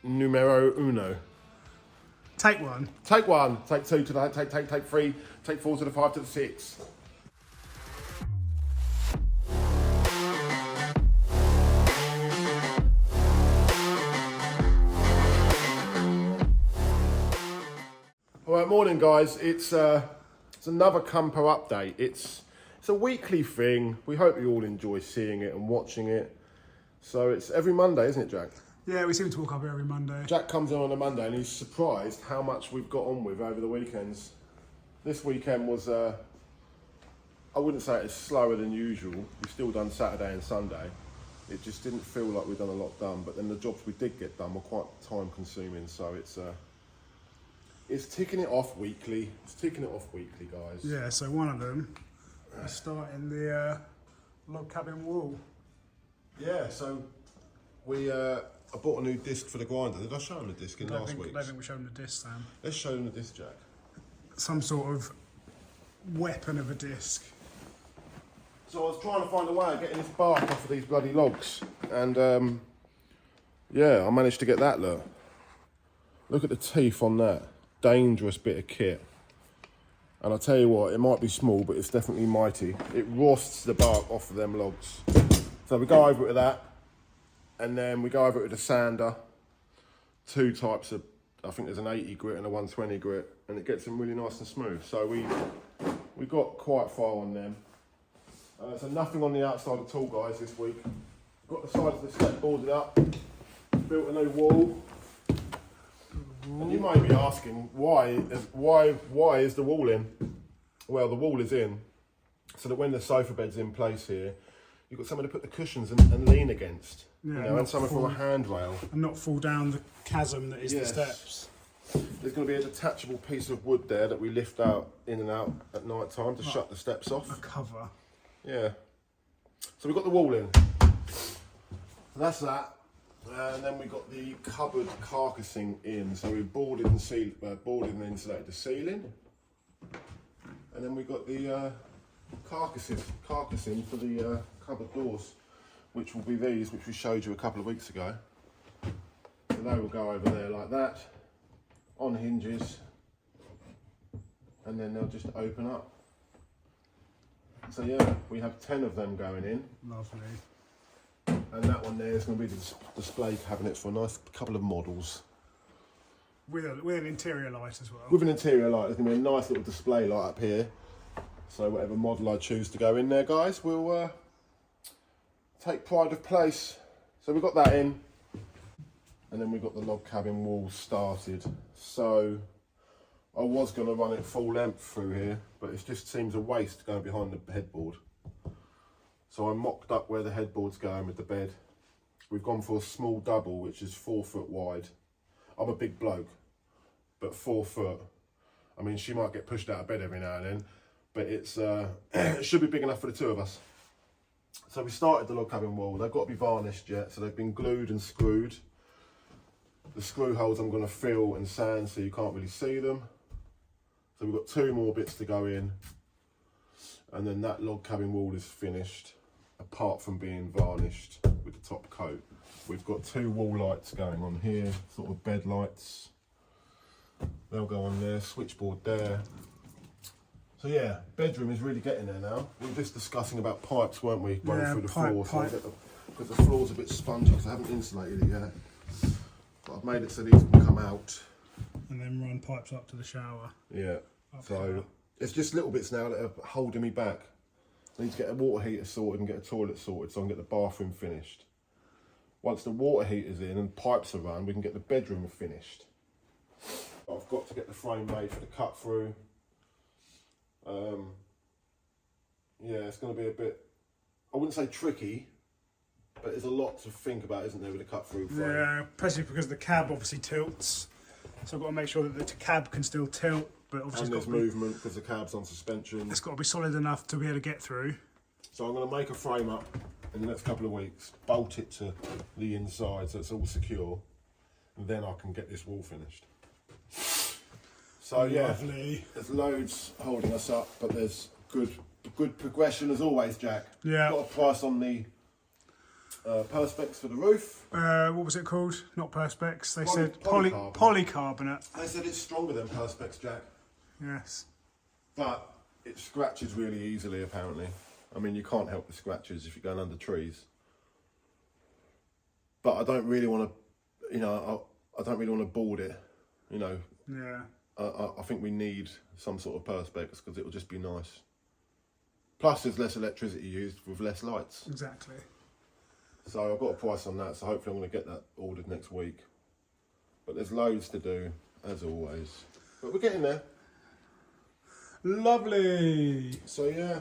numero uno. Take one. Take one, take two to the take three, take four to the five to the six. All right, morning guys. It's another camper update. It's a weekly thing. We hope you all enjoy seeing it and watching it. So it's every Monday, isn't it, Jack? Yeah, we seem to walk up here every Monday. Jack comes in on a Monday and he's surprised how much we've got on with over the weekends. This weekend was, I wouldn't say it's slower than usual. We've still done Saturday and Sunday. It just didn't feel like we'd done a lot done, but then the jobs we did get done were quite time consuming, so it's ticking it off weekly. It's ticking it off weekly, guys. Yeah, so one of them is starting the log cabin wall. Yeah, so I bought a new disc for the grinder. Did I show them the disc in last week? I don't think we showed them the disc, Sam. Let's show them the disc, Jack. Some sort of weapon of a disc. So I was trying to find a way of getting this bark off of these bloody logs. And yeah, I managed to get that, look. Look at the teeth on that. Dangerous bit of kit. And I tell you what, it might be small, but it's definitely mighty. It roasts the bark off of them logs. So we go over it with that. And then we go over it with a sander. Two types of, I think there's an 80 grit and a 120 grit, and it gets them really nice and smooth. So we got quite far on them. So nothing on the outside at all, guys, this week. Got the sides of the step boarded up, built a new wall. And you might be asking, why is the wall in? Well, the wall is in so that when the sofa bed's in place here, you've got somewhere to put the cushions and lean against. Yeah, you know, and somewhere from a handrail. And not fall down the chasm that is the steps. There's going to be a detachable piece of wood there that we lift out in and out at night time to shut the steps off. A cover. Yeah. So we've got the wall in. So that's that. And then we got the cupboard carcassing in. So we boarded and insulated the ceiling. And then we got the carcassing for the cupboard doors, which will be these, which we showed you a couple of weeks ago. So they will go over there like that, on hinges, and then they'll just open up. So yeah, we have 10 of them going in. Lovely. And that one there is going to be the display cabinet for a nice couple of models. With an interior light as well. With an interior light, there's going to be a nice little display light up here. So whatever model I choose to go in there, guys, will take pride of place. So we've got that in. And then we've got the log cabin wall started. So I was going to run it full length through here, but it just seems a waste going behind the headboard. So I mocked up where the headboard's going with the bed. We've gone for a small double, which is 4 foot wide. I'm a big bloke, but 4 foot. I mean, she might get pushed out of bed every now and then, but it's it should be big enough for the two of us. So we started the log cabin wall. They've got to be varnished yet, so they've been glued and screwed. The screw holes I'm going to fill and sand so you can't really see them. So we've got 2 more bits to go in, and then that log cabin wall is finished, apart from being varnished with the top coat. We've got 2 wall lights going on here, sort of bed lights. They'll go on there, switchboard there. So yeah, bedroom is really getting there now. We were just discussing about pipes, weren't we? Running through the floor, because the floor's a bit spongy because I haven't insulated it yet. But I've made it so these can come out. And then run pipes up to the shower. Yeah. So it's just little bits now that are holding me back. I need to get a water heater sorted and get a toilet sorted so I can get the bathroom finished. Once the water heater's in and pipes are run, we can get the bedroom finished. I've got to get the frame made for the cut through. Yeah, it's going to be a bit, I wouldn't say tricky, but there's a lot to think about, isn't there, with a cut through frame? Yeah, especially because the cab obviously tilts. So I've got to make sure that the cab can still tilt, but obviously and there's movement because the cab's on suspension. It's got to be solid enough to be able to get through. So I'm going to make a frame up in the next couple of weeks, bolt it to the inside so it's all secure, and then I can get this wall finished. So yeah, lovely. There's loads holding us up, but there's good progression as always, Jack. Yeah. Got a price on the perspex for the roof. What was it called? Not perspex. They said polycarbonate. polycarbonate. They said it's stronger than perspex, Jack. Yes. But it scratches really easily, apparently. I mean, you can't help the scratches if you're going under trees. But I don't really want to, you know, I don't really want to board it, you know. Yeah. I think we need some sort of perspex because it will just be nice. Plus, there's less electricity used with less lights. Exactly. So I've got a price on that, so hopefully I'm going to get that ordered next week. But there's loads to do, as always. But we're getting there. Lovely. So yeah.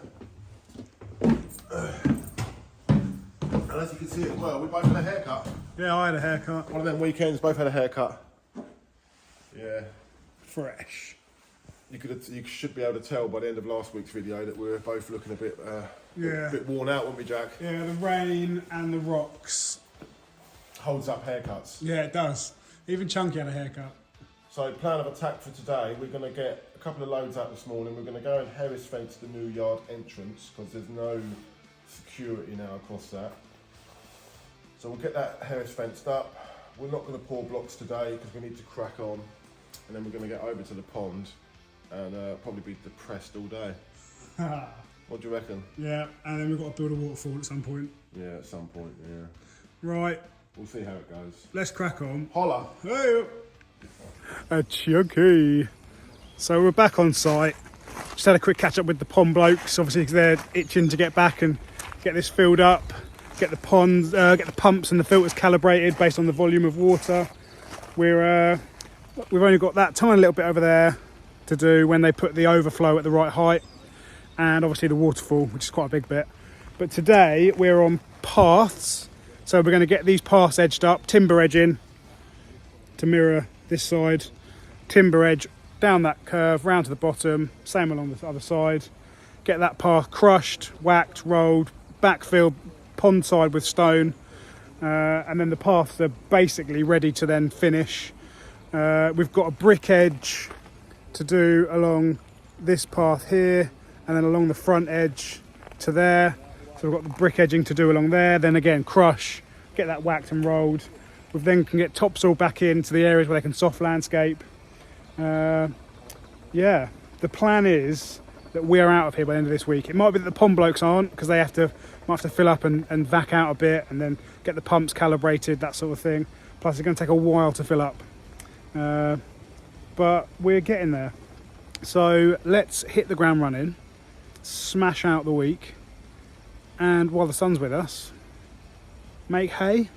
And as you can see as well, we both had a haircut. Yeah, I had a haircut. One of them weekends, both had a haircut. Yeah. Fresh. You should be able to tell by the end of last week's video that we were both looking a bit worn out, weren't we, Jack? Yeah, the rain and the rocks. Holds up haircuts. Yeah, it does. Even Chunky had a haircut. So plan of attack for today, we're going to get a couple of loads out this morning. We're going to go and Harris fence the new yard entrance because there's no security now across that. So we'll get that Harris fenced up. We're not going to pour blocks today because we need to crack on. And then we're going to get over to the pond and probably be depressed all day. What do you reckon? Yeah, and then we've got to build a waterfall at some point. Yeah, at some point, yeah. Right. We'll see how it goes. Let's crack on. Holla! Hey! A Chunky. So we're back on site. Just had a quick catch up with the pond blokes, obviously because they're itching to get back and get this filled up, get the ponds, get the pumps and the filters calibrated based on the volume of water. We've only got that tiny little bit over there to do when they put the overflow at the right height, and obviously the waterfall, which is quite a big bit. But today we're on paths, so we're going to get these paths edged up, timber edging to mirror this side, timber edge down that curve, round to the bottom, same along the other side, get that path crushed, whacked, rolled, backfilled, pond side with stone, and then the paths are basically ready to then finish. We've got a brick edge to do along this path here, and then along the front edge to there. So we've got the brick edging to do along there, then again crush, get that whacked and rolled. We then can get topsoil back into the areas where they can soft landscape. Yeah, the plan is that we're out of here by the end of this week. It might be that the pond blokes aren't, because they might have to fill up and vac out a bit and then get the pumps calibrated, that sort of thing. Plus it's going to take a while to fill up. But we're getting there. So let's hit the ground running, smash out the week, and while the sun's with us, make hay.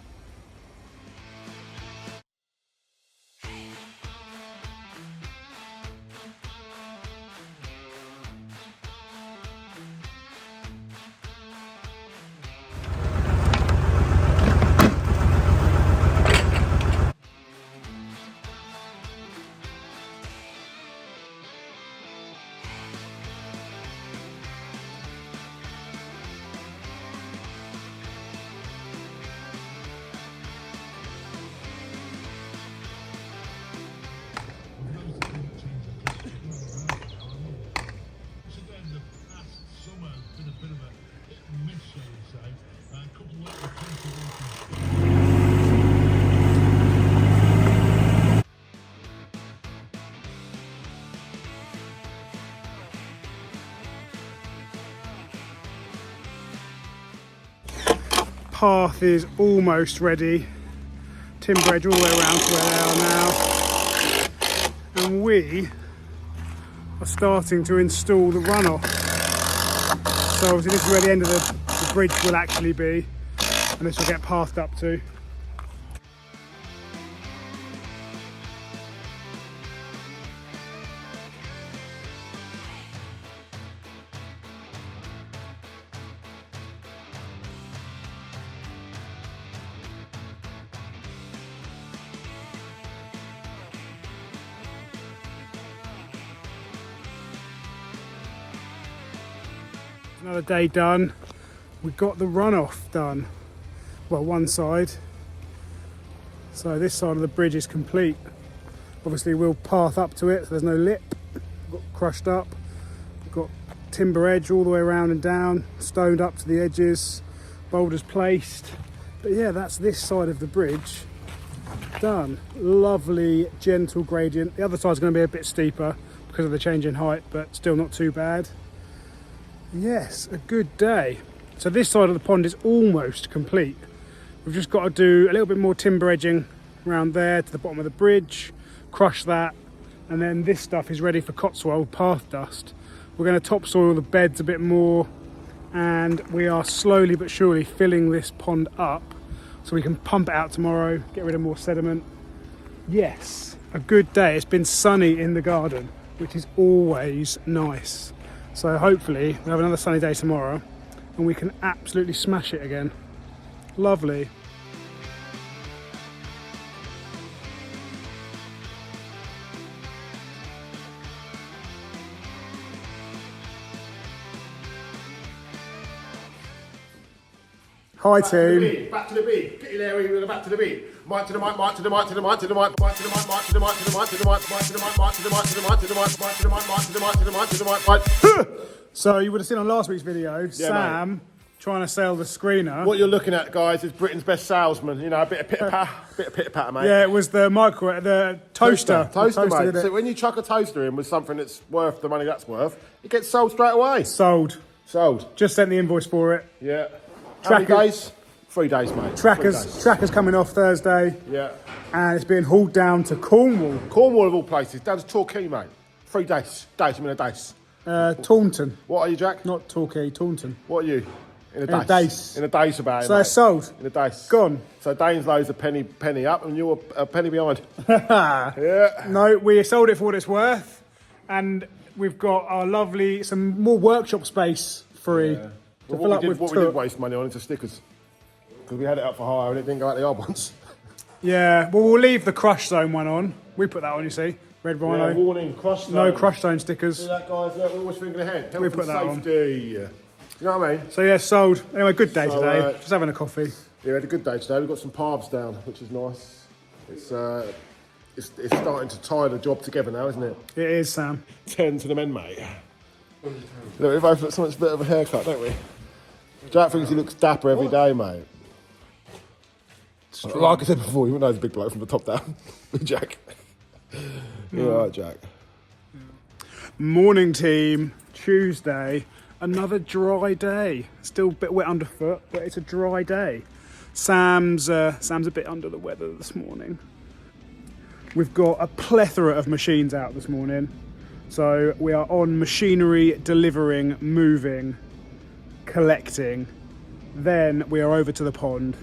Path is almost ready. Timber edge all the way around to where they are now. And we are starting to install the runoff. So obviously this is where the end of the bridge will actually be, and this will get pathed up to. Another day done. We got the runoff done. Well, one side. So this side of the bridge is complete. Obviously we'll path up to it, so there's no lip. Got crushed up. We've got timber edge all the way around and down, stoned up to the edges, boulders placed, But yeah, that's this side of the bridge done. Lovely gentle gradient. The other side's going to be a bit steeper because of the change in height, but still not too bad. Yes, a good day. So this side of the pond is almost complete. We've just got to do a little bit more timber edging around there to the bottom of the bridge, crush that, and then this stuff is ready for Cotswold path dust. We're going to topsoil the beds a bit more, and we are slowly but surely filling this pond up so we can pump it out tomorrow, get rid of more sediment. Yes, a good day. It's been sunny in the garden, which is always nice. So hopefully we'll have another sunny day tomorrow and we can absolutely smash it again. Lovely. Hi team. Back to the beat. Get in there, we're back to the beat. Mic to the mic, mic to the mic, to the mic, to the mic, mic to the mic, mic to the mic, to the mic, to the mic, mic to the mic, mic to the mic, to the mic, to the mic, mic to the mic, mic to the mic, to the mic, to the mic, mic. So you would have seen on last week's video, Sam trying to sell the screener. What you're looking at, guys, is Britain's best salesman. You know, a bit of pitter-patter, mate. Yeah, it was the the toaster. Toaster, mate. So when you chuck a toaster in with something that's worth the money that's worth, it gets sold straight away. Sold. Just sent the invoice for it. Yeah. How many days? 3 days, mate. Trackers coming off Thursday. Yeah. And it's being hauled down to Cornwall. Cornwall of all places. Down to Torquay, mate. 3 days. Days. Taunton. What are you, Jack? Not Torquay, Taunton. What are you? In a dace. In a dace about it, So they're sold. In a dace. Gone. So Daines-Lowe's a penny up and you're a penny behind. Yeah. No, we sold it for what it's worth. And we've got our some more workshop space free. Yeah. Well, what we did waste money on is the stickers. Because we had it up for hire and it didn't go out the old ones. Yeah, well, we'll leave the crush zone one on. We put that on, you see. Red Rhino. Yeah, warning, crush zone. No crush zone stickers. See that, guys? Look, we're always thinking ahead. We put that on. You know what I mean? So yeah, sold. Anyway, good day today. Just having a coffee. Yeah, we had a good day today. We've got some paths down, which is nice. It's starting to tie the job together now, isn't it? It is, Sam. 10 to the men, mate. Look, we've both got so much bit of a haircut, don't we? Jack thinks he looks dapper every day, mate. Like I said before, you wouldn't know he's a big bloke from the top down. Jack. You're all right, Jack. Morning, team. Tuesday. Another dry day. Still a bit wet underfoot, but it's a dry day. Sam's a bit under the weather this morning. We've got a plethora of machines out this morning. So we are on machinery, delivering, moving, collecting. Then we are over to the pond.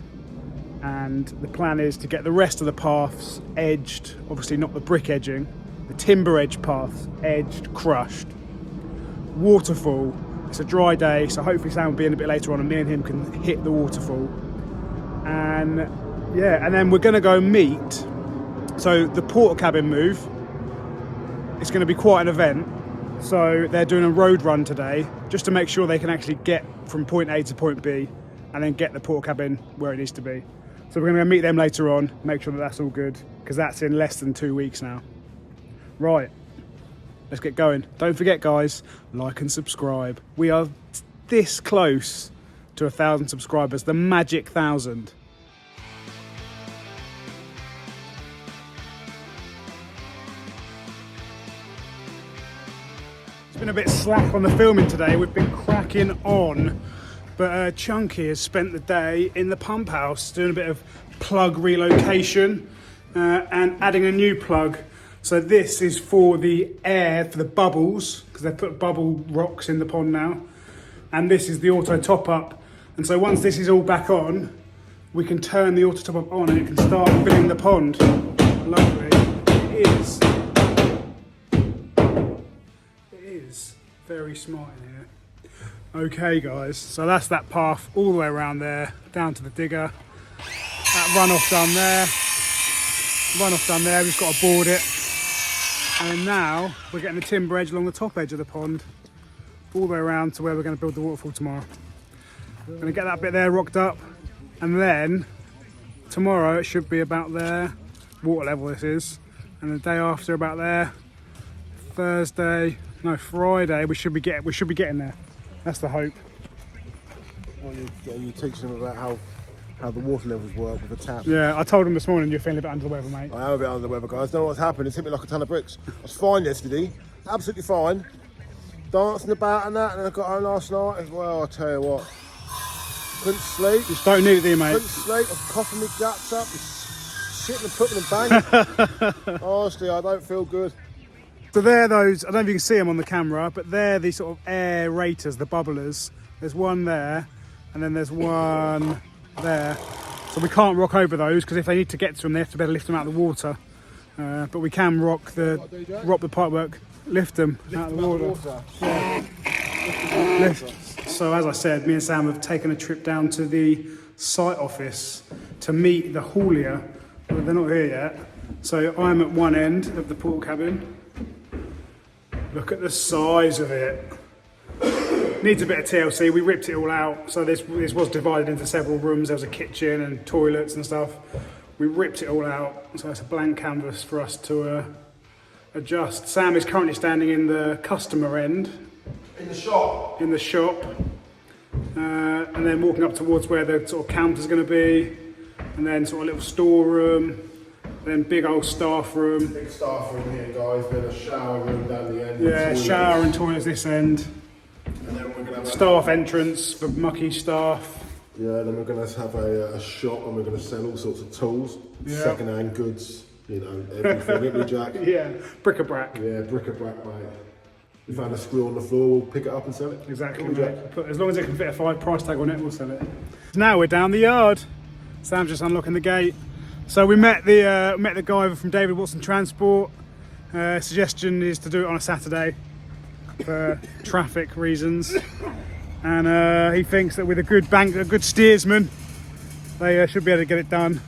And the plan is to get the rest of the paths edged, obviously not the brick edging, the timber edge paths edged, crushed. Waterfall. It's a dry day, so hopefully Sam will be in a bit later on and me and him can hit the waterfall. And yeah, and then we're going to go meet. So the porter cabin move, it's going to be quite an event. So they're doing a road run today just to make sure they can actually get from point A to point B and then get the porter cabin where it needs to be. So we're going to go meet them later on, make sure that that's all good, because that's in less than 2 weeks now. Right, let's get going. Don't forget, guys, like and subscribe. We are this close to 1,000 subscribers, the magic 1,000. It's been a bit slack on the filming today. We've been cracking on. But Chunky has spent the day in the pump house doing a bit of plug relocation and adding a new plug. So this is for the air, for the bubbles, because they've put bubble rocks in the pond now. And this is the auto top up. And so once this is all back on, we can turn the auto top up on and it can start filling the pond. Lovely. It is very smart in here. Okay guys, so that's that path all the way around there, down to the digger. That runoff done there, we've just got to board it. And now we're getting the timber edge along the top edge of the pond, all the way around to where we're going to build the waterfall tomorrow. We're going to get that bit there rocked up, and then tomorrow it should be about there, water level this is, and the day after about there, Friday we should be getting there. That's the hope. Well, you teach them about how how the water levels work with the tap. Yeah, I told him this morning you're feeling a bit under the weather, mate. I am a bit under the weather, guys. Don't know what's happened. It's hit me like a ton of bricks. I was fine yesterday, absolutely fine. Dancing about and that, and then I got home last night as well. I'll tell you what. Couldn't sleep. Just don't need it, do you, mate? Couldn't sleep. I was coughing my guts up, shitting and putting and banging. Honestly, I don't feel good. So they're those, I don't know if you can see them on the camera, but they're the sort of aerators, the bubblers. There's one there, and then there's one there. So we can't rock over those, because if they need to get to them, they have to better lift them out of the water. But we can rock the pipework, lift them out of the water. Yeah. So as I said, me and Sam have taken a trip down to the site office to meet the haulier, but they're not here yet. So I'm at one end of the port cabin. Look at the size of it. Needs a bit of TLC. We ripped it all out. So this was divided into several rooms. There was a kitchen and toilets and stuff. We ripped it all out. So it's a blank canvas for us to adjust. Sam is currently standing in the customer end. In the shop? In the shop. And then walking up towards where the sort of counter's going to be. And then sort of a little storeroom. Then big old staff room. Big staff room here, guys. Then a shower room down the end. Yeah, shower and toilets this end. And then we're going to have Staff entrance for mucky staff. Yeah, then we're going to have a shop and we're going to sell all sorts of tools, second-hand goods, you know, everything, ain't we, Jack? Yeah, bric-a-brac. Yeah, bric-a-brac, mate. We found a screw on the floor, we'll pick it up and sell it. Exactly, mate. As long as it can fit a 5 price tag on it, we'll sell it. Now we're down the yard. Sam's just unlocking the gate. So we met the guy from David Watson Transport. Suggestion is to do it on a Saturday for traffic reasons. And he thinks that with a good steersman, they should be able to get it done.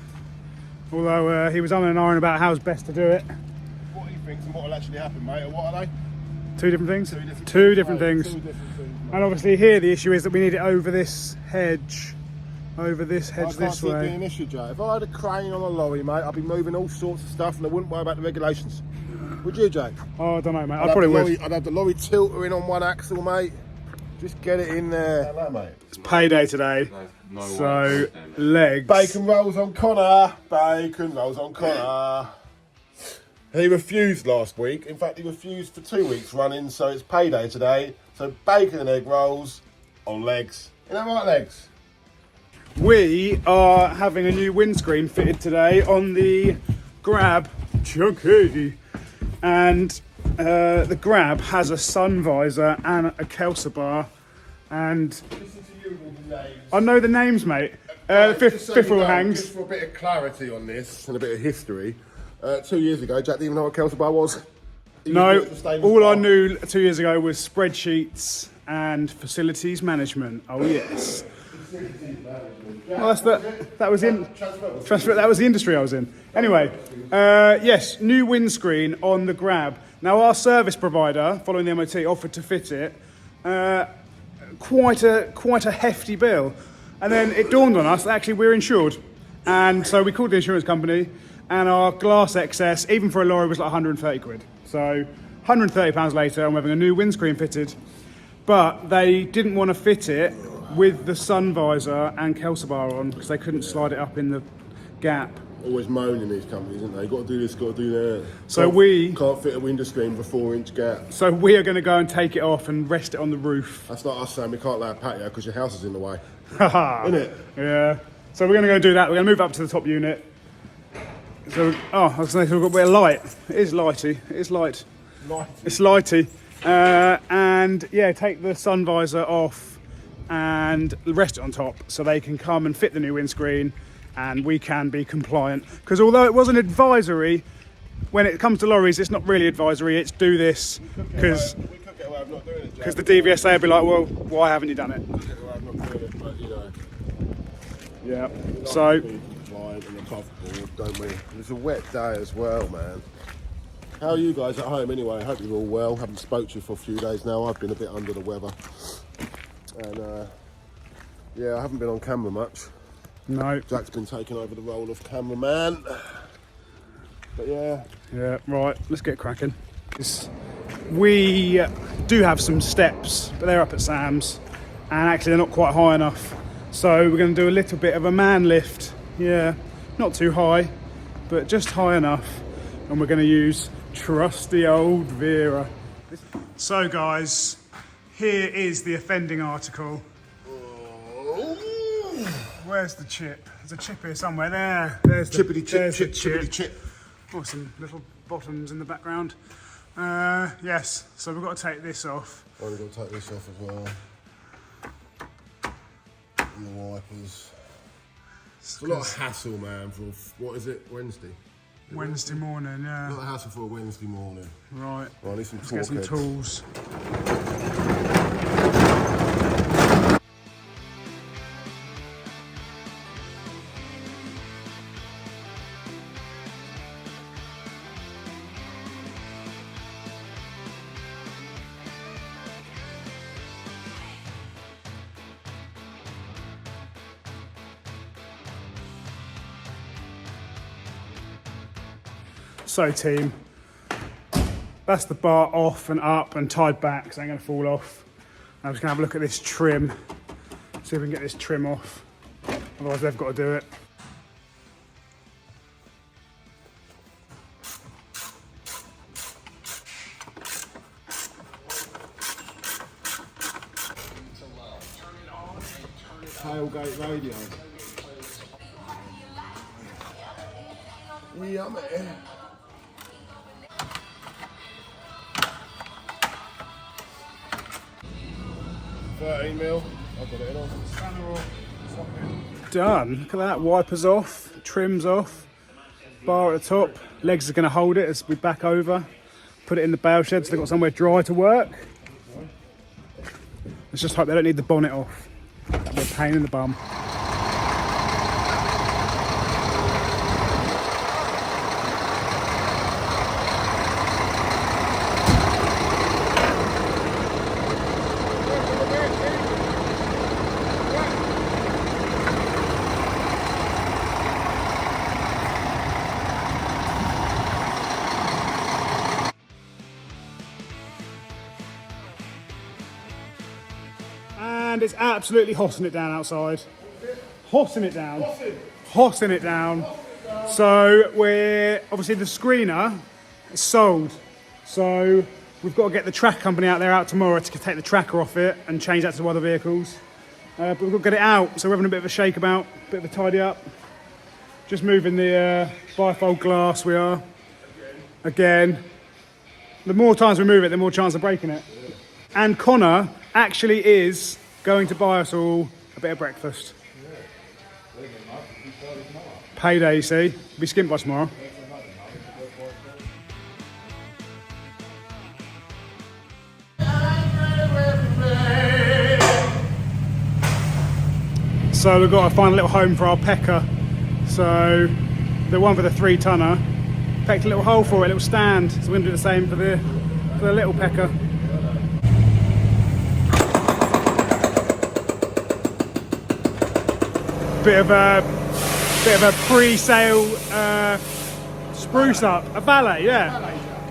Although he was on and on about how's best to do it. What he thinks and what will actually happen, mate, or what are they? Two different things? Two different things. And obviously here the issue is that we need it over this hedge. Over this hedge this way. I can't see it being an issue, Joe. If I had a crane on a lorry, mate, I'd be moving all sorts of stuff and I wouldn't worry about the regulations. Would you, Jake? Oh, I don't know, mate. I probably would. I'd have the lorry tilter in on one axle, mate. Just get it in there. Hello, mate. It's payday today. So, legs. Bacon rolls on Connor. Bacon rolls on Connor. He refused last week. In fact, he refused for 2 weeks running, so it's payday today. So, bacon and egg rolls on legs. Isn't that right, legs? We are having a new windscreen fitted today on the Grab Chunky. And the Grab has a sun visor and a Kelsa bar. And Listen to you with the names. I know the names, mate. Fifth wheel hangs. Just for a bit of clarity on this and a bit of history. 2 years ago, Jack didn't even know what Kelsa bar was. No, all I knew 2 years ago was spreadsheets and facilities management. Oh yes. Well, that was the industry I was in. Anyway, yes, new windscreen on the Grab. Now our service provider, following the MOT, offered to fit it. Quite a hefty bill, and then it dawned on us that actually we're insured, and so we called the insurance company, and our glass excess, even for a lorry, was like 130 quid. So 130 pounds later, and we're having a new windscreen fitted, but they didn't want to fit it with the sun visor and Kelsa bar on because they couldn't slide it up in the gap. Always moaning these companies, isn't they? Got to do this, got to do that. So we can't fit a window screen with a 4-inch gap. So we are going to go and take it off and rest it on the roof. That's not us saying we can't lay a patio because your house is in the way. Haha. Isn't it? Yeah. So we're going to go do that. We're going to move up to the top unit. So, I was going to say we've got a bit of light. It is lighty. It is light. Lighty. It's lighty. And yeah, take the sun visor off and rest it on top so they can come and fit the new windscreen and we can be compliant. Because although it was an advisory, when it comes to lorries, it's not really advisory, it's do this. Because the DVSA will be like, well, why haven't you done it? Yeah, so... Don't we? It's a wet day as well, man. How are you guys at home anyway? I hope you're all well. Haven't spoke to you for a few days now. I've been a bit under the weather. And yeah, I haven't been on camera much. No. Jack's been taking over the role of cameraman. But yeah. Yeah, right, let's get cracking. We do have some steps, but they're up at Sam's. And actually they're not quite high enough. So we're going to do a little bit of a man lift. Yeah, not too high, but just high enough. And we're going to use trusty old Vera. So guys, here is the offending article. Where's the chip? There's a chip here somewhere. There's the Chippity chip, there's the chippity chip. Oh, some little bottoms in the background. Yes, so we've got to take this off. Oh, we've got to take this off as well. And the wipers. It's a lot of hassle, man, for, what is it, Wednesday? Wednesday morning, yeah. A lot of hassle for a Wednesday morning. Right. Well, I need some Let's get some tools. So team, that's the bar off and up and tied back, so it ain't gonna fall off. I'm just gonna have a look at this trim, see if we can get this trim off. Otherwise they've got to do it. Tailgate radio. Yummy. 13 mil. I've got it in on. Done. Look at that. Wipers off, trims off, bar at the top. Legs are going to hold it as we back over. Put it in the bale shed so they've got somewhere dry to work. Let's just hope they don't need the bonnet off. That'd be a pain in the bum. And it's absolutely hossing it down outside. Hossing it down. Hossing it down. So we're, obviously the screener is sold. So we've got to get the track company out tomorrow to take the tracker off it and change that to other vehicles. But we've got to get it out, so we're having a bit of a shake about, a bit of a tidy up. Just moving the bifold glass we are. Again. The more times we move it, the more chance of breaking it. And Connor actually is going to buy us all a bit of breakfast. Payday, you see. Be skint by tomorrow. So we've got to find a little home for our pecker. So the one for the 3-tonner, pecked a little hole for it, a little stand. So we're going to do the same for the little pecker. Bit of a pre-sale spruce up, a valet, yeah.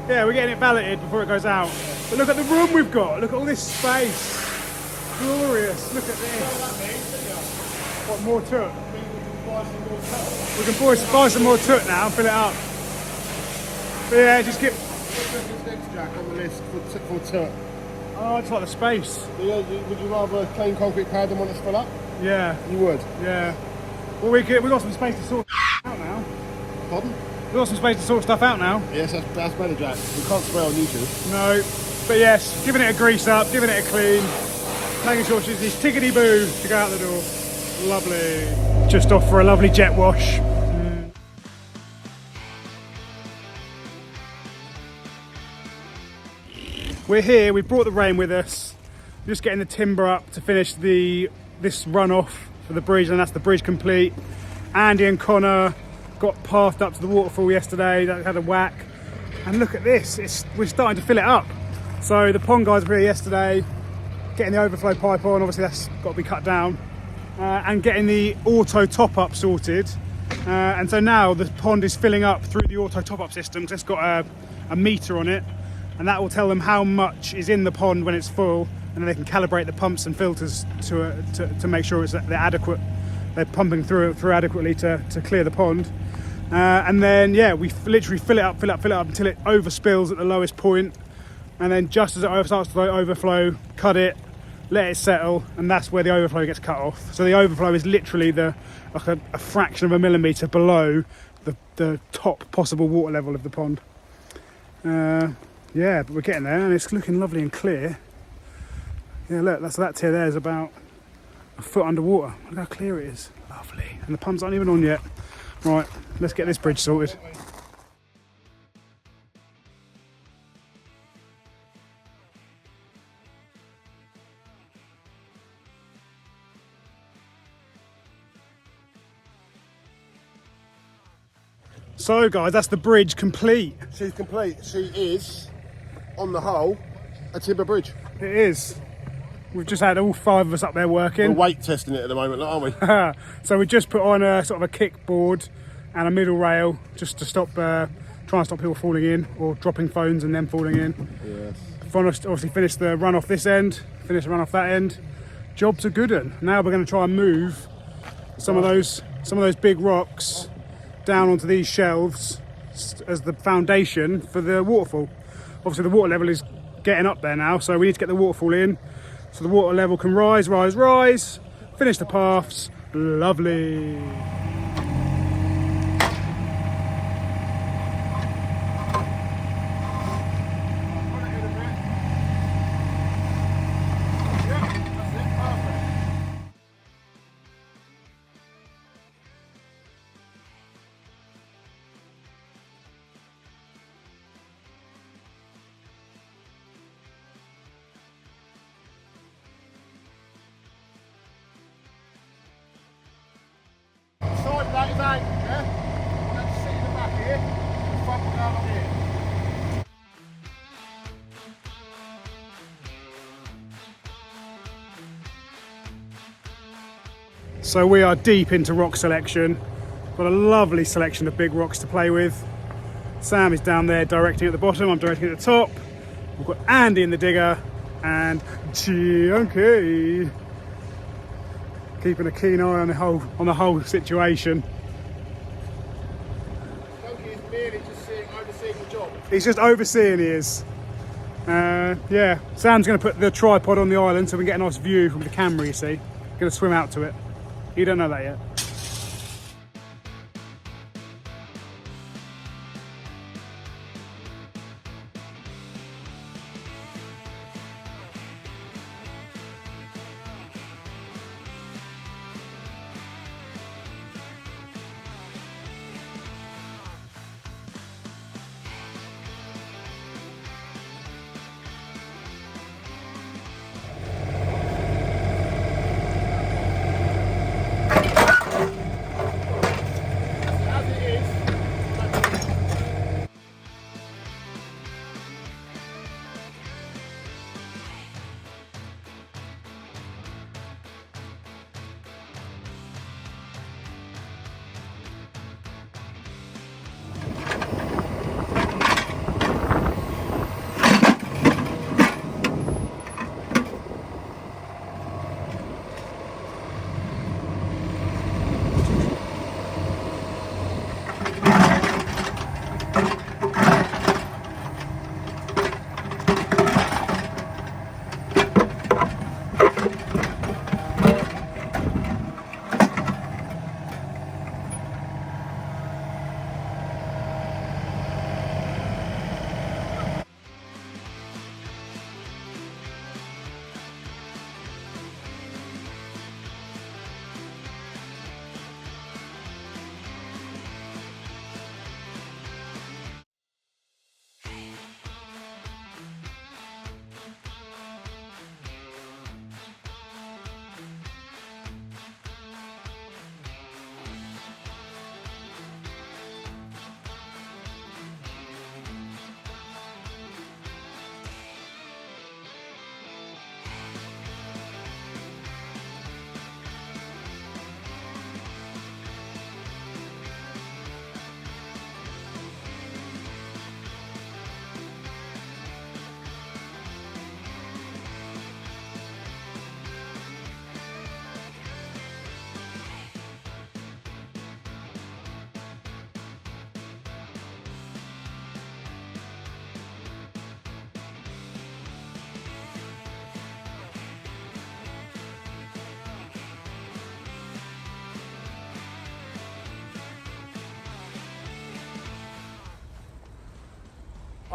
Yeah, we're getting it valeted before it goes out. But look at the room we've got. Look at all this space. Glorious. Look at this. What, more toot? We can buy some more toot now and fill it up. But yeah, just get. Next jack on the list for toot. Oh, I just like the space. Would you rather a plain concrete pad than one that's full up? Yeah. You would? Yeah. Well, we got some space to sort out now. Pardon? We've got some space to sort stuff out now. Yes, that's better, Jack. We can't spray on YouTube. No. But yes, giving it a grease up, giving it a clean, making sure she's this tickety-boo to go out the door. Lovely. Just off for a lovely jet wash. We're here, we've brought the rain with us. Just getting the timber up to finish this runoff for the bridge, and that's the bridge complete. Andy and Connor got pathed up to the waterfall yesterday, that had a whack. And look at this, we're starting to fill it up. So the pond guys were here yesterday, getting the overflow pipe on, obviously that's got to be cut down, and getting the auto top up sorted. And so now the pond is filling up through the auto top up system. So it's got a meter on it, and that will tell them how much is in the pond when it's full, and then they can calibrate the pumps and filters to make sure they're adequate. They're pumping through adequately to clear the pond. And then yeah, we literally fill it up until it overspills at the lowest point, and then just as it starts to overflow, cut it, let it settle, and that's where the overflow gets cut off. So the overflow is literally like a fraction of a millimetre below the top possible water level of the pond. Yeah, but we're getting there, and it's looking lovely and clear. Yeah, look, that tier there is about a foot underwater. Look how clear it is. Lovely. And the pumps aren't even on yet. Right, let's get this bridge sorted. So guys, that's the bridge complete. She's complete. She is, on the whole, a timber bridge. It is. We've just had all 5 of us up there working. We're weight testing it at the moment, aren't we? So we just put on a sort of a kickboard and a middle rail just to stop, try and stop people falling in or dropping phones and then falling in. Yes. Obviously finished the run off this end, finished the run off that end. Job's a good one. Now we're going to try and move some of those big rocks down onto these shelves as the foundation for the waterfall. Obviously the water level is getting up there now, so we need to get the waterfall in so the water level can rise, finish the paths. Lovely. Side of that is angled, yeah? I want to sit in the back here, the front will go along here. So we are deep into rock selection. Got a lovely selection of big rocks to play with. Sam is down there directing at the bottom, I'm directing at the top. We've got Andy in the digger and Chunky keeping a keen eye on the whole situation. Chunky is merely just overseeing the job. He's just overseeing, he is. Yeah, Sam's going to put the tripod on the island so we can get a nice view from the camera, you see. Going to swim out to it. You don't know that yet.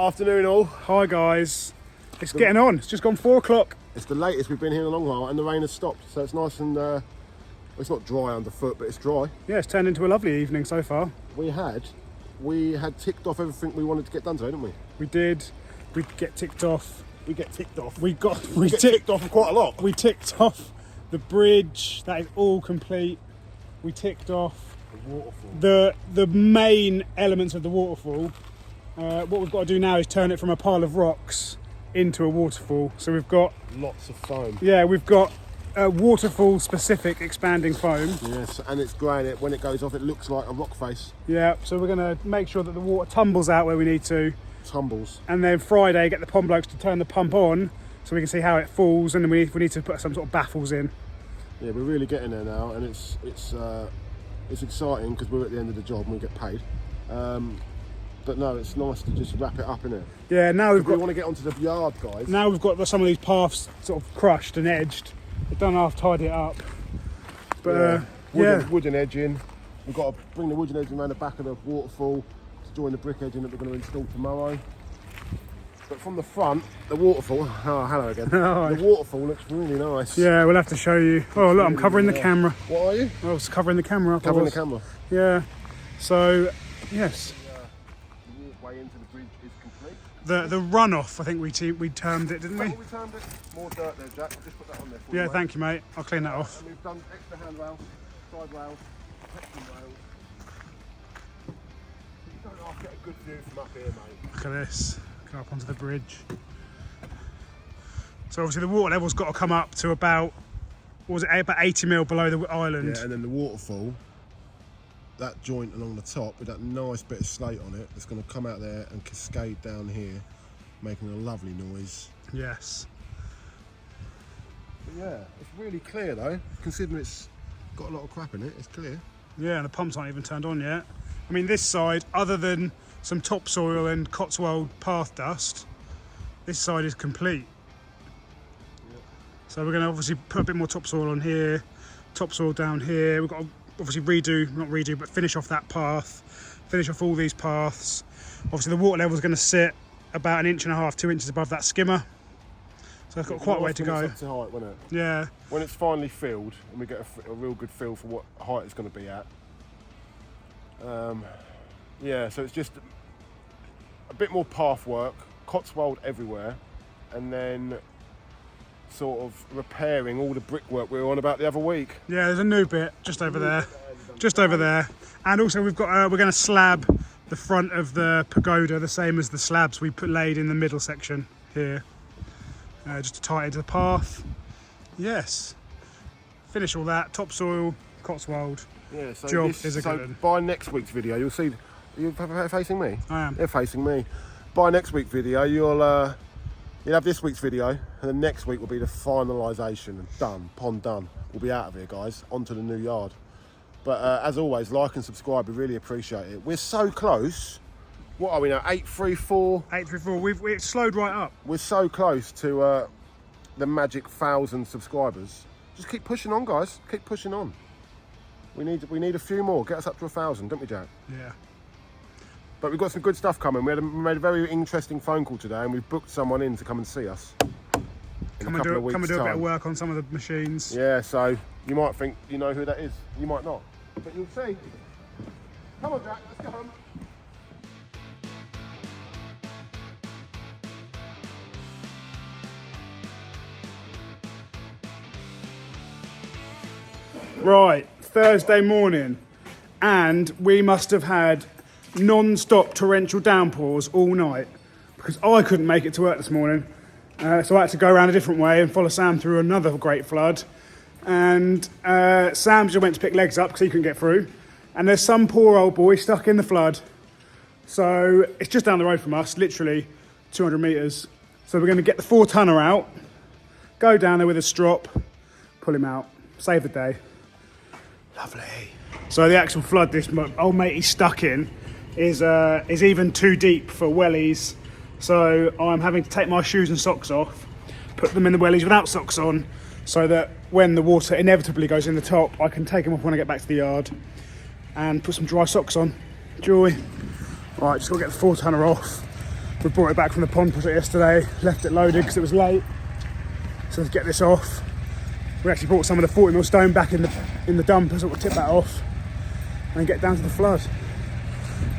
Afternoon all. Hi guys. It's getting on. It's just gone 4 o'clock. It's the latest we've been here in a long while, and the rain has stopped, so it's nice and well, it's not dry underfoot, but it's dry. Yeah, it's turned into a lovely evening so far. We had ticked off everything we wanted to get done today, didn't we? We did. We get ticked off. We get ticked off. We get ticked off quite a lot. We ticked off the bridge. That is all complete. We ticked off the waterfall. The main elements of the waterfall. What we've got to do now is turn it from a pile of rocks into a waterfall. So we've got Lots of foam. Yeah, we've got a waterfall specific expanding foam. Yes, and it's grey, and when it goes off it looks like a rock face. Yeah, so we're going to make sure that the water tumbles out where we need to. Tumbles. And then Friday get the pond blokes to turn the pump on so we can see how it falls, and then we need to put some sort of baffles in. Yeah, we're really getting there now, and it's exciting because we're at the end of the job and we get paid. But no, it's nice to just wrap it up, innit? Yeah, now we want to get onto the yard, guys. Now we've got some of these paths sort of crushed and edged. We've done half tidy it up. But wooden edging. We've got to bring the wooden edging around the back of the waterfall to join the brick edging that we're going to install tomorrow. But from the front, the waterfall. Oh, hello again. The waterfall looks really nice. Yeah, we'll have to show you. Oh, look, I'm covering the camera. What are you? I was covering the camera up. Covering the camera. Yeah. So, yes. The walkway into the bridge is complete. The runoff, I think we termed it, didn't we? We termed it. More dirt there, Jack. I'll just put that on there for you. Yeah, thank you, mate. I'll clean that off. And we've done extra handrails, side rails, protection rails. You don't half get a good view from up here, mate. Look at this. Go up onto the bridge. So obviously the water level's got to come up to about, what was it, about 80 mil below the island. Yeah, and then the waterfall, that joint along the top with that nice bit of slate on it, it's going to come out there and cascade down here, making a lovely noise. Yes. But yeah, it's really clear though, considering it's got a lot of crap in it, it's clear. Yeah, and the pumps aren't even turned on yet. I mean, this side, other than some topsoil and Cotswold path dust, this side is complete. Yep. So we're going to obviously put a bit more topsoil on here, topsoil down here. We've got to obviously finish off that path, finish off all these paths. Obviously the water level is going to sit about 1.5 inches, 2 inches above that skimmer. So it's got quite a way to go. Up to height, won't it? Yeah. When it's finally filled and we get a real good feel for what height it's going to be at. Yeah, so it's just a bit more path work, Cotswold everywhere, and then sort of repairing all the brickwork we were on about the other week. Yeah, there's a new bit just over there, and also we've got we're going to slab the front of the pagoda the same as the slabs we laid in the middle section here, just to tie it into the path. Yes, finish all that topsoil, Cotswold. Yeah, so job is a good one. By next week's video, you'll see. You're facing me? I am. They're facing me. By next week's video, you'll have this week's video, and then next week will be the finalisation and done. Pond done. We'll be out of here, guys. Onto the new yard. But as always, like and subscribe. We really appreciate it. We're so close. What are we now? 834. 834. We've slowed right up. We're so close to the magic 1,000 subscribers. Just keep pushing on, guys. Keep pushing on. We need a few more. Get us up to 1,000, don't we, Jack? Yeah. But we've got some good stuff coming. We made a very interesting phone call today, and we've booked someone in to come and see us. Come and do a bit of work on some of the machines. Yeah, so you might think you know who that is. You might not. But you'll see. Come on, Jack, let's go home. Right, Thursday morning, and we must have had non-stop torrential downpours all night because I couldn't make it to work this morning, so I had to go around a different way and follow Sam through another great flood. And Sam just went to pick legs up because he couldn't get through, and there's some poor old boy stuck in the flood. So it's just down the road from us, literally 200 metres. So we're going to get the 4-tonner out, go down there with a strop, pull him out, save the day. Lovely. So the actual flood this old mate he's stuck in is even too deep for wellies. So I'm having to take my shoes and socks off, put them in the wellies without socks on, so that when the water inevitably goes in the top, I can take them off when I get back to the yard and put some dry socks on. Joy. Right, just got to get the 4-tonner off We brought it back from the pond project yesterday, left it loaded because it was late. So let's get this off. We actually brought some of the 40mm stone back in the dumper, so we'll tip that off and get down to the flood.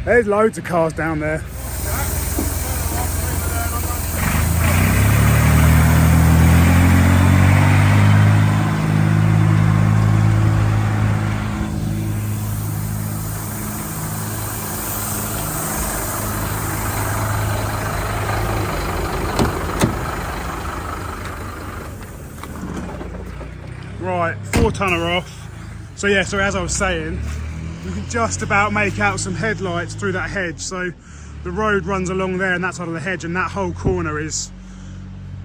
There's loads of cars down there. Right, 4-tonner off. So yeah, so as I was saying, you can just about make out some headlights through that hedge. So the road runs along there and that side of the hedge, and that whole corner is,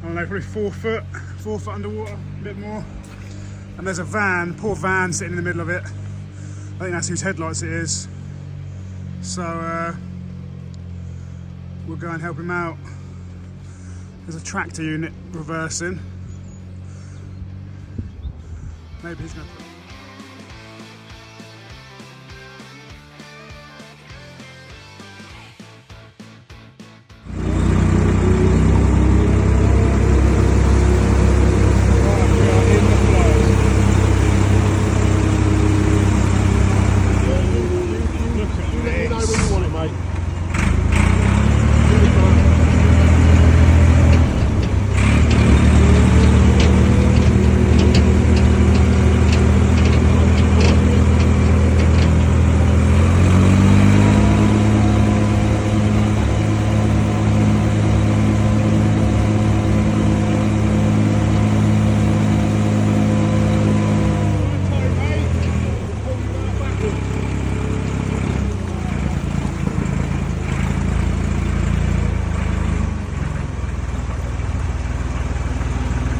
I don't know, probably 4 foot underwater, a bit more. And there's a van, poor van sitting in the middle of it. I think that's whose headlights it is. So we'll go and help him out. There's a tractor unit reversing. Maybe he's going to put...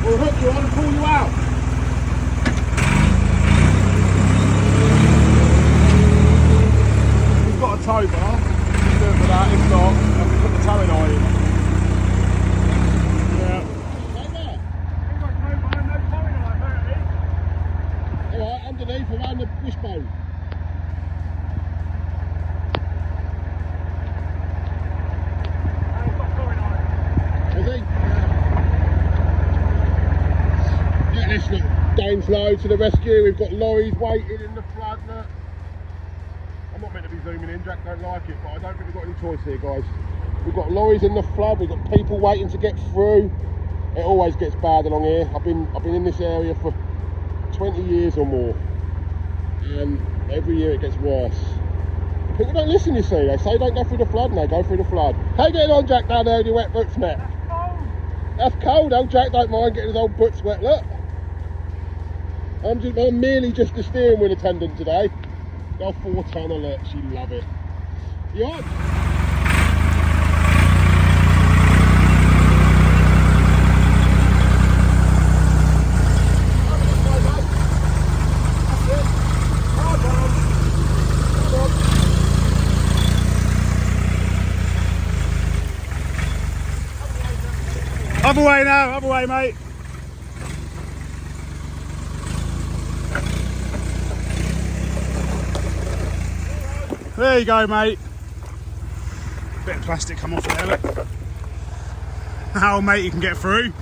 We'll hook you on and pull you out. We've got a tow bar. You can do it for that. If not, I can put the towing eye in. Yeah. Alright, underneath around the wishbone. This look, Daines-Lowe to the rescue. We've got lorries waiting in the flood. Look. I'm not meant to be zooming in, Jack don't like it, but I don't think we've got any choice here, guys. We've got lorries in the flood, we've got people waiting to get through. It always gets bad along here. I've been in this area for 20 years or more, and every year it gets worse. People don't listen, you see. They say don't go through the flood, and they go through the flood. How you getting on, Jack, down there in your wet boots, mate? That's cold. That's cold. Old Jack don't mind getting his old boots wet. Look. I'm merely just the steering wheel attendant today. Got a 4-tonner, look, she love it. You on? Other way now, other way, mate. There you go, mate. Bit of plastic come off there, look. Now, mate, you can get through.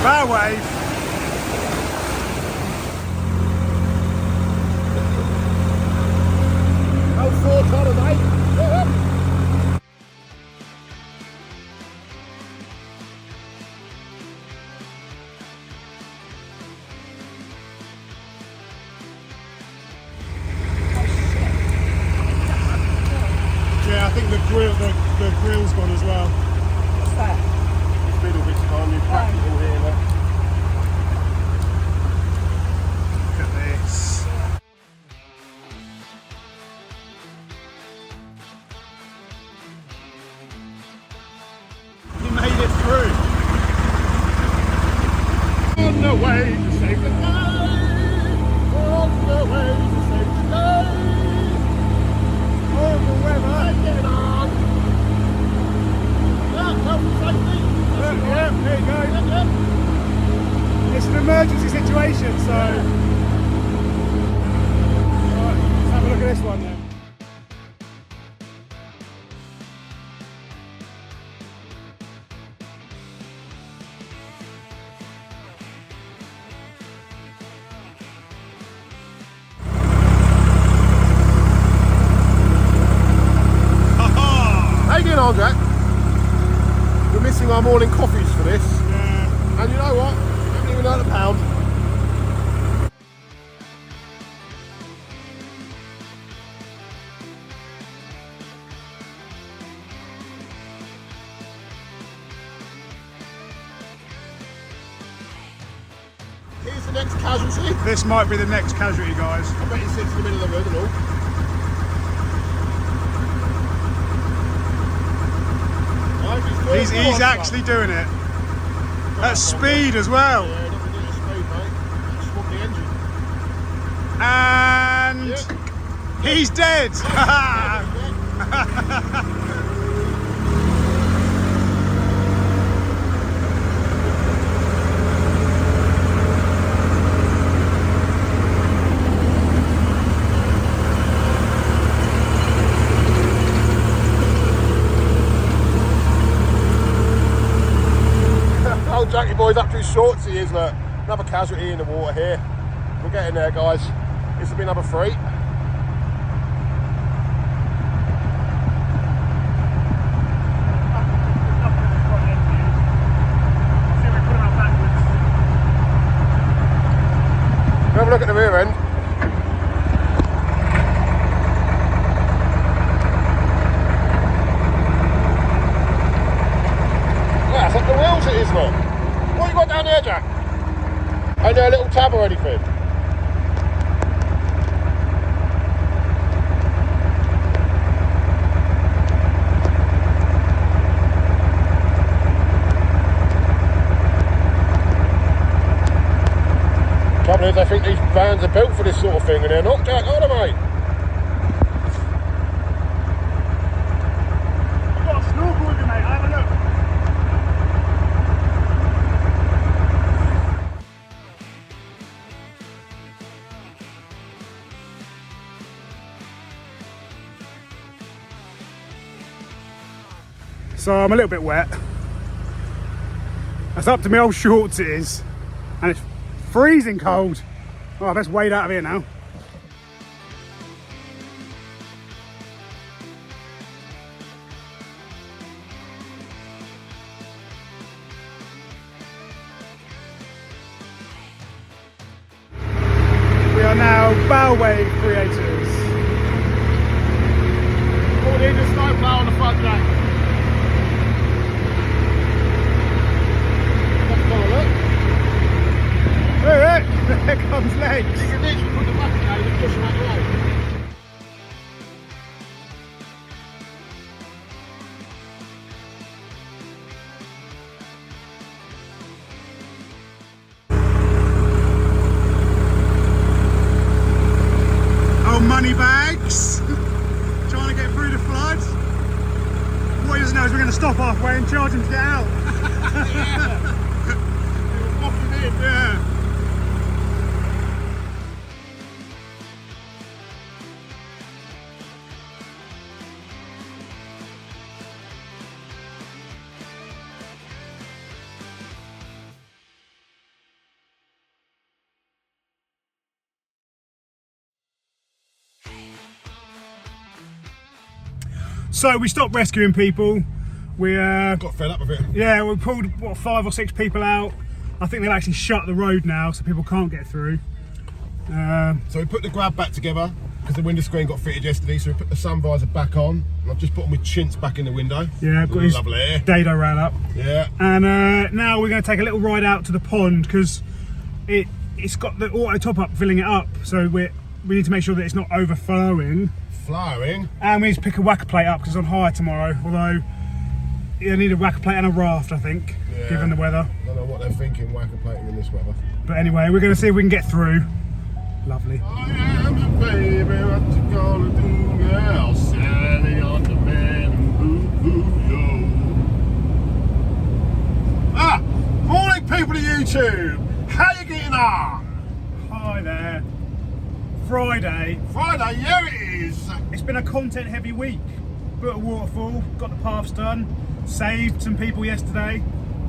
Bow wave. Oh, 4-tonner, mate. Yeah, I think the grill's gone as well. What's that? Middle bit's gone, you've cracked it all here, look. Look at this. You made it through. On the way to save the day. We're on the way to save the day. Horrible weather. Get on. Yeah, health and safety. Yeah, there you go. It's an emergency situation, so look at this one then. How you doing, on, Jack? We're missing our morning coffees for this. Yeah. And you know what? We haven't even earned a pound. Here's the next casualty. This might be the next casualty, guys. I bet he sits in the middle of the road and all. He's actually doing it. At speed as well. Yeah, not really at speed, mate. Swap the engine. And he's dead. Old Jackie boy's up to his shorts, he is. Look, another casualty in the water here. We're getting there, guys. This will be number 3. Have a look at the rear end. That's like the wheels it is, look. What you got down there, Jack? Ain't there a little tab or anything? Trouble is, I think these vans are built for this sort of thing, and they're not, Jack, are they, mate? I've got a snorkel with you, mate. Have a look. So I'm a little bit wet. That's up to my old shorts it is. And it's freezing cold. Oh, let's wade out of here now. We are now bow wave creators. Oh, there's a snowplow on the front, Jack. Hey, there comes legs. You can literally put the bucket down and push them out the way. Oh, money bags. Trying to get through the flood. What he doesn't know is we're going to stop halfway and charge him to get out. Yeah. So we stopped rescuing people. We Got fed up with it. yeah, we pulled what 5 or 6 people out. I think they've actually shut the road now, so people can't get through. So we put the grab back together because the window screen got fitted yesterday. So we put the sun visor back on, and I've just put them with chintz back in the window. Yeah, I've got his lovely. dado ran up. Yeah. And now we're going to take a little ride out to the pond because it's got the auto top up filling it up. So we need to make sure that it's not overflowing. Flowering. And we need to pick a whacker plate up because it's on hire tomorrow. Although you need a whacker plate and a raft, I think, Yeah. given the weather. I don't know what they're thinking, whacker plating in this weather. But anyway, we're going to see if we can get through. Lovely. I am the baby, what you gonna do, girl? Sally on the man and boo-boo-yo. Ah! Morning, people of YouTube! How you getting on? Hi there. Friday. Friday, yeah it is. It's been a content heavy week. Built a waterfall, got the paths done, saved some people yesterday.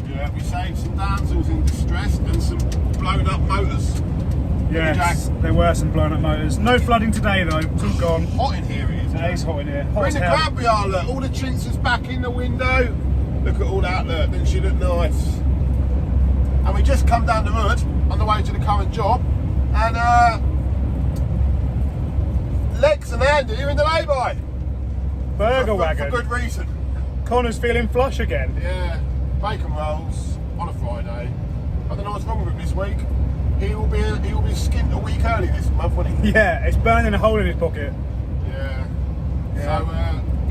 Yeah, we saved some damsels in distress and some blown up motors. Yes, there were some blown up motors. No flooding today though, it's all gone. Hot in here it is. It is hot in here. Hot We're as in the hell. crab we are, look. All the chinks is back in the window. Look at all that, look. Doesn't she look nice? And we just come down the road on the way to the current job. And Lex and Andy are in the lay-by. Burger For wagon. good reason. Connor's feeling flush again. Yeah, bacon rolls on a Friday. I don't know what's wrong with him this week. He will be skint a week early this month, won't he? Yeah, it's burning a hole in his pocket. Yeah. So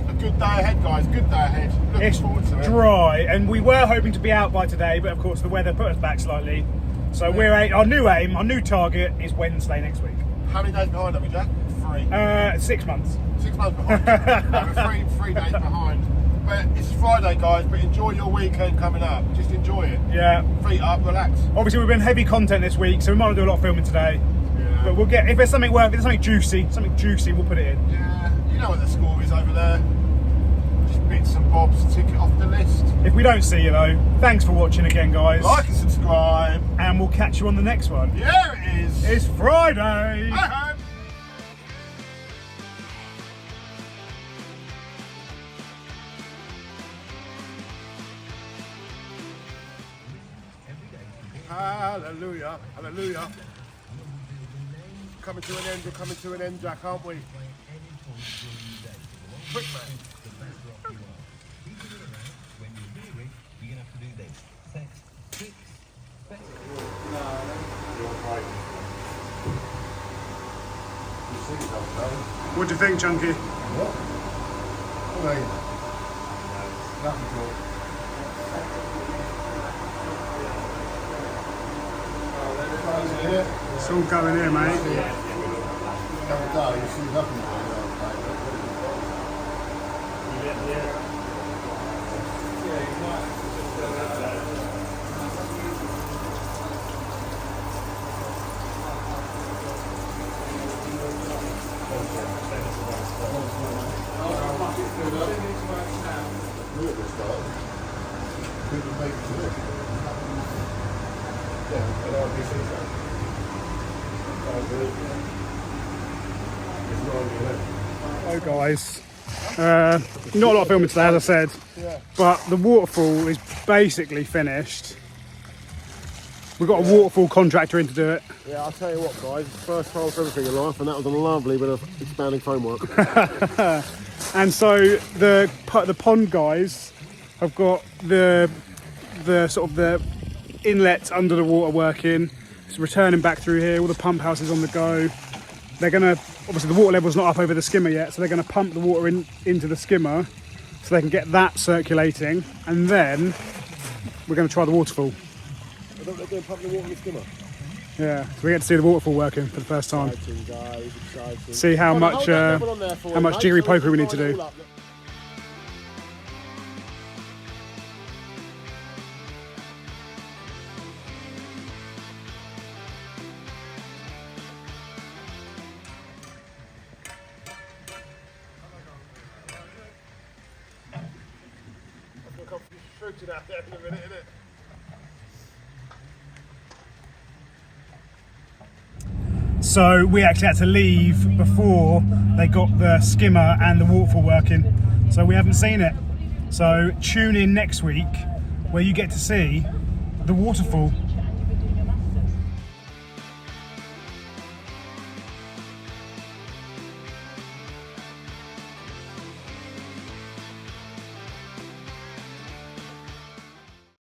a good day ahead, guys. Good day ahead. Looking It's forward to it. dry, and we were hoping to be out by today, but of course the weather put us back slightly. So our new target is Wednesday next week. How many days behind are we, Jack? 3. 6 months. 6 months behind. No, we're 3 days behind. But it's Friday, guys. But enjoy your weekend coming up. Just enjoy it. Yeah. Feet up, relax. Obviously we've been heavy content this week, so we might not do a lot of filming today. Yeah. But we'll get, if there's something worth, if there's something juicy, we'll put it in. Yeah. You know what the score is over there. Just bits and bobs. Tick it off the list. If we don't see you though, thanks for watching again, guys. Like and subscribe. And we'll catch you on the next one. Yeah, it is. It's Friday. Hi-ho. Hallelujah, hallelujah. Coming to an end, we're coming to an end, Jack, aren't we? Quick, man. What do you think, Chunky? What? Nothing cool. It's all going here, mate. Hello guys, not a lot of filming today as I said, but the waterfall is basically finished. We've got a waterfall contractor in to do it. Yeah, I'll tell you what, guys, first time for everything in life, and that was a lovely bit of expanding framework. And so the pond guys have got the sort of the inlets under the water working. It's returning back through here, all the pump houses on the go. They're gonna, obviously the water level's not up over the skimmer yet, so they're gonna pump the water into the skimmer so they can get that circulating, and then we're gonna try the waterfall. I thought they were doing pumping the water in the skimmer. Yeah, so we get to see the waterfall working for the first time. Exciting, guys, exciting. See how Come on, much hold that level on there for how me, much mate, jiggery so we pokery we can need to line it do. all up. Shooting out there in a minute, innit? So we actually had to leave before they got the skimmer and the waterfall working, so we haven't seen it. So tune in next week where you get to see the waterfall.